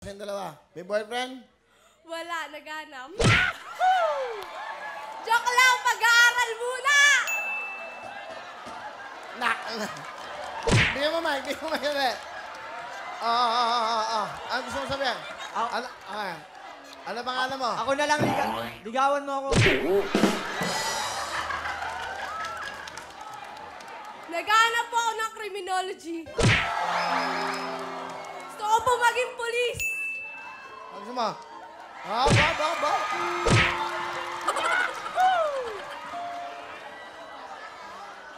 Yung dalawa. May boyfriend? Wala, naghanap. Joke lang, pag-aaral muna! Bigyan mo mic, bigyan mo mic ulit. Ano gusto mo sabihin? Ano pangalan mo? Ako na lang, ligawan mo ako. Naghanap po ako ng criminology. Gusto ko po maging polis. Ano gusto mo? Ba.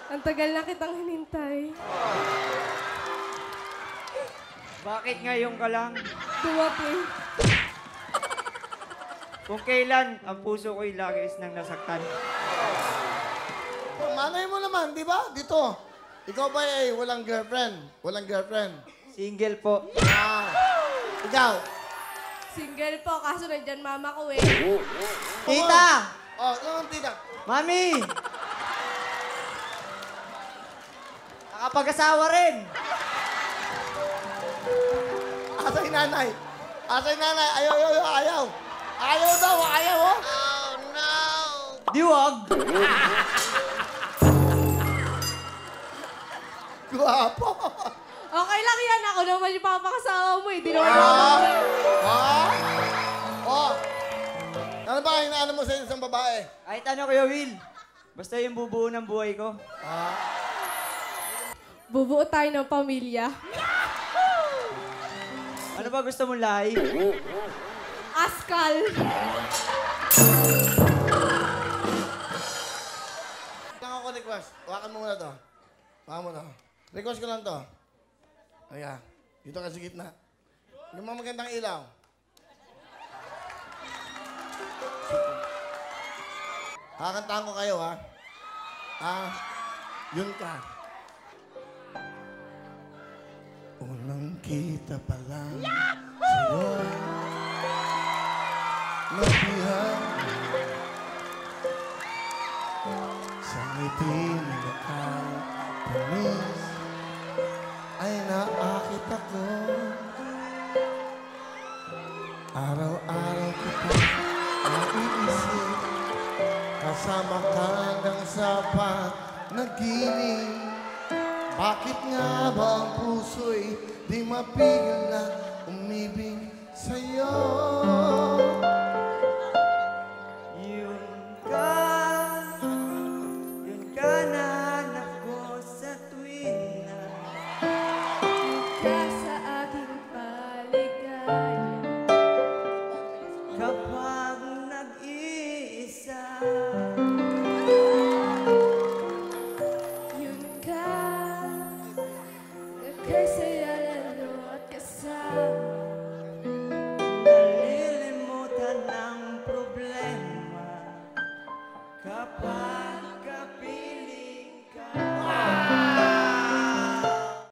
Ang tagal na kitang hinintay. Bakit ngayon ka lang? Dumating. Kung kailan, ang puso ko'y lagis nang nasaktan. Manay mo naman, di ba? Dito. Ikaw ba ay walang girlfriend? Walang girlfriend? Single po. Ikaw? Single po, kaso nandyan mama ko eh. Tita! Yung tita. Mami! Nakapag-asawa rin. Asa yung nanay? Ayaw. Ayaw daw, ayaw, oh. Oh, no. Diwag! Guwapo. Okay lang yan, ako naman yung papakasawa mo eh. Di naman ako. Ano ba hinaano mo sa isang babae? Kahit ano, Kuya Will. Basta yung bubuo ng buhay ko. Bubuo tayo ng pamilya. Ano ba gusto mong lahi? Askal. Lang ako request. Hawakan mo muna to. Hawakan mo to. Request ko lang to. Ayan. Dito ka sa gitna. Yung mga magandang ilaw. Kakantahan ko kayo, ha? Yun ka. Unang kita pa lang sa'yo. Nabihan sa ngiti mo nakakapanis ay naakit ako. Araw-araw ko pa naiisip kasama ka hanggang sa panaginip. Bakit nga ba ang puso'y di mapigil na umibig